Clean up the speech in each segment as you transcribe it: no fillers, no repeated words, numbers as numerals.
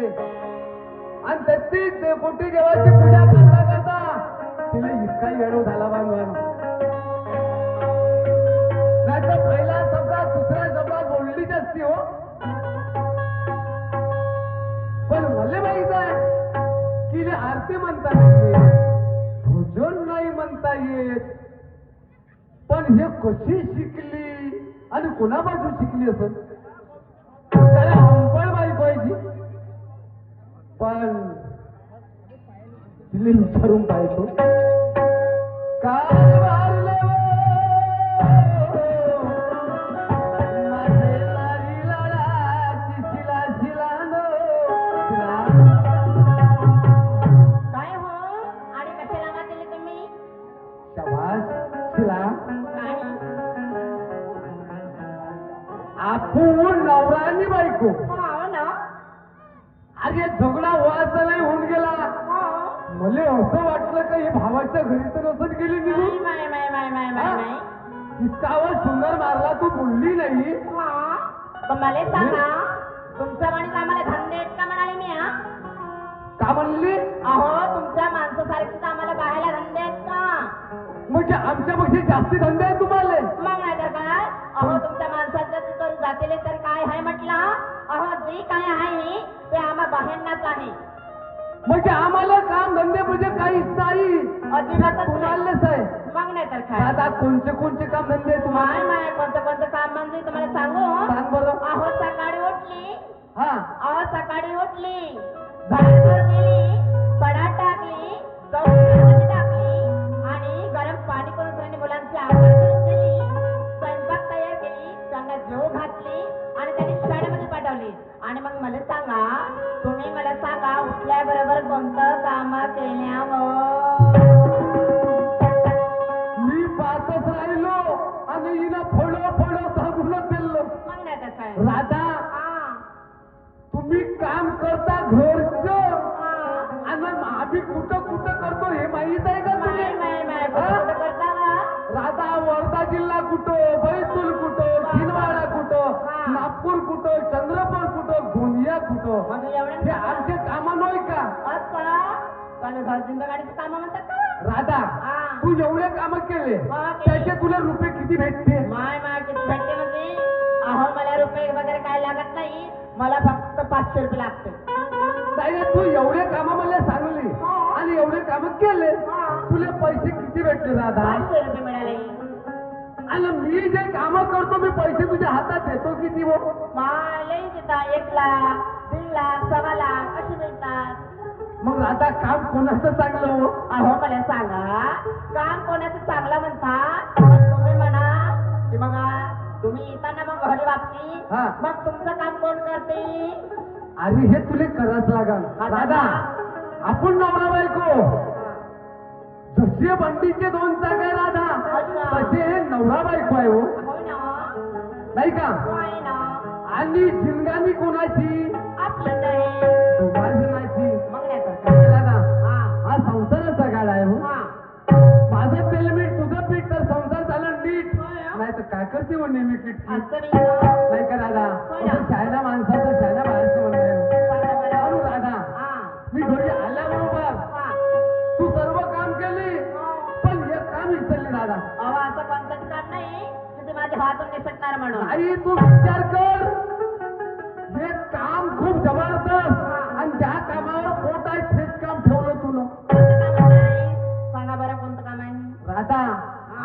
येते आणि 33 कोटी देवाची पूजा करता करता तिला इतका येडो झाला बांधवान. नाही तर पहिला शब्दात दुसऱ्या शब्दात बोललीच असती हो. पण मला माहित आहे की आरती म्हणता नाही येत, भोजन नाही म्हणता येत. पण हे कशी शिकली आणि कोणापासून शिकली असं? त्याला अंबळ बायको आहे. पण तिला विचारून पाहतो काय मारलं माझे लारी लाडाची शिला शिलानो शिला. काय हो आणि कशाला मारले तुम्ही? शाबास शिला. काय आपण नवरा आणि बायको. हो ना. अरे झगडा व्हायचा नाही होऊन गेला. मला असं वाटलं का ही भावाच्या घरी तर असंच गेली निघून. माय माय माय माय माय माय इतका आवाज सुंदर मारला तू बोलली नाही. पण मला सांगा तुमच्या म्हणीत आम्हाला धंदे आहेत का म्हणाले मी? हा का म्हणली? अहो तुमच्या माणसासारखीच आम्हाला बाहेरला धंदे आहेत का? म्हणजे आमच्यापेक्षा जास्ती धंदे आहे तुम्हाला? मग नाही तर काय. अहो तुमच्या माणसाचं तर जातीले तर काय आहे म्हटलं. अहो जे काय आहे ते आम्हा बाहेरनाच आहे. म्हणजे आम्हाला काम धंदे म्हणजे काहीच नाही. अजिबातच तुम्हालाच आहे. मग नाही तर काय. दादा कोणते कोणते काम धंदे आहे तुम्हाला? माय माय कोणतं कोणतं काम म्हणजे तुम्हाला सांगू? सांग बरं. अहो सकाळी उठली. हा अहो सकाळी उठली, झाडून गेली, पडा टाकली, गहू टाकली आणि गरम पाणी करून त्यांनी मुलांची आवड करून दिली, स्वयंपाक तयार केली, त्यांना जेव घातली आणि त्यांनी शाळेमध्ये पाठवली. आणि मग मला सांगा तुम्ही मला सांगा उठल्याबरोबर कोणतं काम केल्यावर? मी पाहतच राहिलो आणि हिनं फळो फळो सांगूनच दिलं. मग नाही तर काय. राधा हा तुम्ही काम करता घरचं हा आणि आम्ही कुठं कुठं करतो हे माहित आहे का माय तुला? माय माय कुठं करता का? राधा वर्धा जिल्हा कुठं, बैतूल कुठं, छिंदवाडा कुठं, नागपूर कुठं, चंद्रपूर कुठं, गोंदिया कुठं. मग हे एवढ्या आमचे काम नाही का? असं चालू घर जिंदगाडीचं काम म्हणतात का? राधा हा. तू एवढे काम केले हा, केले. त्याचे तुला रुपये किती भेटते? माय माय किती भेटते म्हणजे? अहो मला रुपये वगैरे काय लागत नाही, मला फक्त 500 रुपये लागते. नाही तू एवढे काम मला सांगली हा. आणि एवढे काम केले हा. तुला पैसे किती भेटले राधा? 500 रुपये मिळाले. आणि मी जे काम करतो मी पैसे तुझ्या हातात देतो किती हो? मला देतात 1 लाख, 1.5 लाख, 1.25 लाख अशी मिळतात. मग राधा काम कोणाचं चांगलं हो? अहो मला सांगा काम कोणाचं चांगलं म्हणतात? मग तुम्ही म्हणा की मग तुम्ही येताना मग घरी वागती, हा. मग तुमचं काम कोण करते? अरे हे तुला करावंच लागल राधा. आपण नवरा बायको जसे बंडीचे 2 चाक आहे राधा अच्छा. तसे हे नवरा बायको आहे हो, हो ना. नाही का? होय ना. आणि जिंगाणी कोणाची? आपली नाही. दोघा जणांची. मग नाही तर काय. राधा हा. हा संसाराचा गाड आहे हो. हा. माझं तेल मीठ तुझं पीठ तर संसार झाला नीट. होय ना. नाही तर काय करते हो नेहमी पीठ असं नाही ना. नाही का राधा? होय ना. असं शाळेला माणसाचं शाळेला बाहेरचं म्हणणं आहे. सांगा बरं. म्हणून राधा हा. मी घरी आल्याबरोबर हा. तू सर्व काम केली हो. पण हे काम विसरली राधा. अहो असं कोणतंच काम नाही की ते माझ्या हातून निसटणार म्हणून. आई तू विचार कर, हे काम खूप जबरदस्त आणि ज्या कामावर पोट आहे तेच काम ठेवलं तुला. कोणतं काम आहे? सांगा बरं कोणतं काम आहे? राधा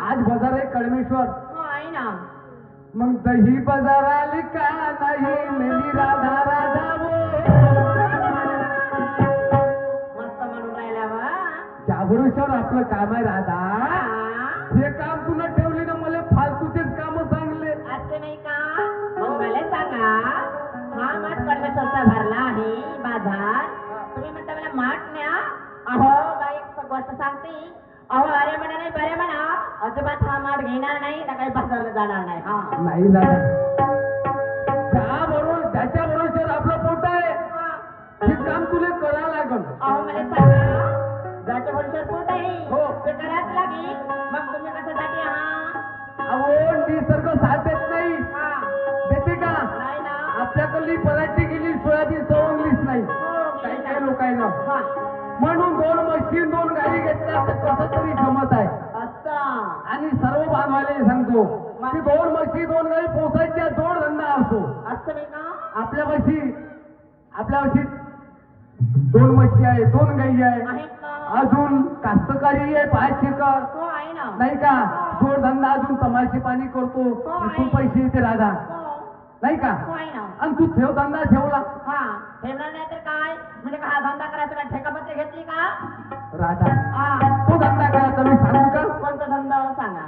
आज बाजार आहे कळमेश्वर. हो आहे ना. मग दही बाजार आली का नाही मेली राधा राधा वो. मस्त म्हणून राहिला वा. त्याबरोबर आपलं काम आहे राधा. हा. हे काम तुला ठेवली ना मला फालतूचेच काम सांगले. असं नाही का? मग मला सांगा हा माठ परमेश्वरचा भरला आहे बाजार. तुम्ही म्हणता मला माठ न्या. अहो बाई एक गोष्ट सांगते. अहो अरे म्हणा नाही बरे म्हणा अजिबात हा माठ घेणार नाही ना काही बाजारला जाणार नाही. हा नाही दादा ज्याच्या बरोबर आपलं पोट आहे हे काम तुला करावं लागल. अहो मला सांगा ज्याच्या भरोश्यावर पोट आहे हो. ते करायच लागेल. मग तुम्ही कशासाठी आहात? अहो निसर्ग साथ देत नाही. हा देते का? नाही ना. आपल्याकडली पराठी गेली सोयाबीन सवंगलीच नाही. हो आहे ना हा म्हणून 2 म्हशी 2 गाई घेतल्या तर कसं तरी जमत आहे अच्छा आणि सर्व बांधवाले सांगतो की 2 म्हशी 2 गाई पोसायच्या जोडधंदा असतो असं नाही का आपल्यापाशी 2 म्हशी आहे 2 गाई आहे आहेत ना अजून कास्तकारी आहे 5 एकर हो आहे ना नाही का जोडधंदा अजून तमाशे पाणी करतो इथून पैसे येते राधा हो नाही का हो आहे ना आणि तू ठेव धंदा ठेवला हा ठेवणार नाही तर काय म्हणजे का हा धंदा करायचा का ठेकापत्ते घेतली का राधा हा तो धंदा करायचा मी सांगू का कोणता धंदा सांगा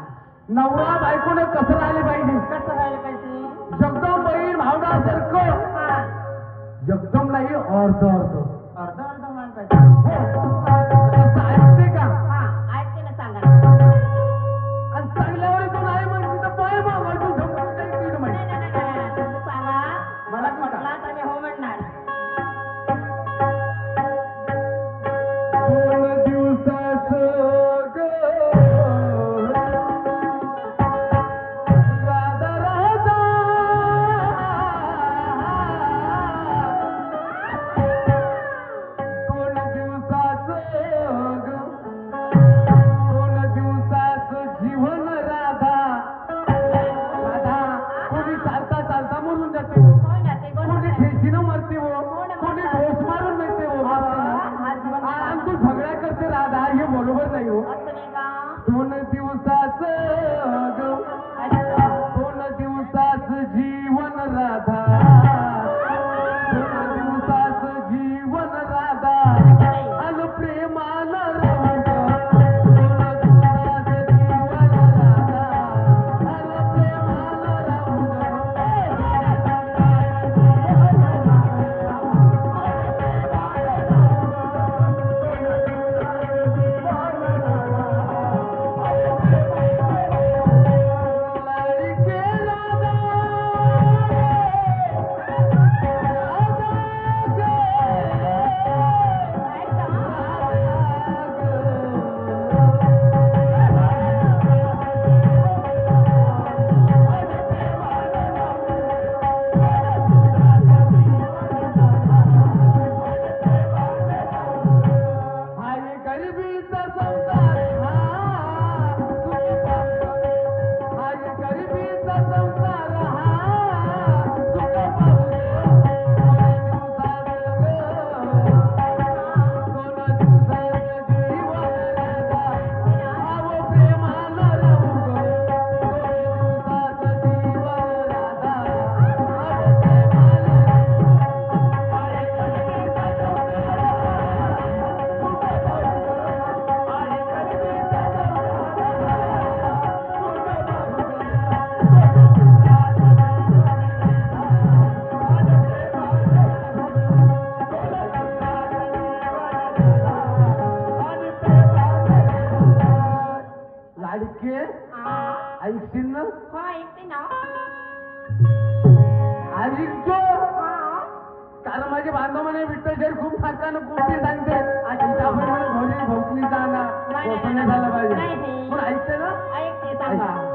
नवरा बायकोने कसं राहिले पाहिजे कसं राहिलं पाहिजे जगदम बहीण भावनासारखं हा एकदम नाही अर्ध अर्ध अर्ध अर्ध मान पाहिजे असं ऐकते का हा ऐकते ना सांगा ना आणि चांगल्यावर तू नाही म्हणते तर पाय मागायचं झोपून काही तीन नाही, महिने नाही, नाही, नाही, तुम्ही सांगा मला म्हटला तर मी हो म्हणणार 2 दिवसाचं ग राधा राधा 2 दिवसाचं ग 2 दिवसाचं जीवन राधा राधा कोणी चालता चालता मरून जाते हो. हो ना ते कोण कोणी ठेशीनं मरते हो हो ना, कोणी मरतात. ठोस मारून मिळते हो हा जीवन आणि तू झगडा करते राधा हे बरोबर नाही हो असं नाही का 2 दिवसाचं ग अच्छा 2 दिवसाचं जीवन राधा 2 दिवसाचं जीवन राधा अन प्रेमानं राहू ग 2 दिवसाचं जीवन राधा अन प्रेमानं राहू लाडके राधा हाय गरिबीचा संसार हा सुख पावतो हाय गरिबीचा संसार हा सुख पावतो 2 दिवसाचं जीवन राधा आव प्रेमानं राहू ग 2 दिवसाचं जीवन राधा आव प्रेमानं लाडके ऐकशील ना हो ऐकते ना ऐकतो कारण माझे बांधव म्हणे विठ्ठल शेठ खूप नाकानं गोष्टी सांगते आपण म्हणे घरी भोकली जाणार नाही, झालं पाहिजे नाही. पण ऐकते ना ऐकते सांगा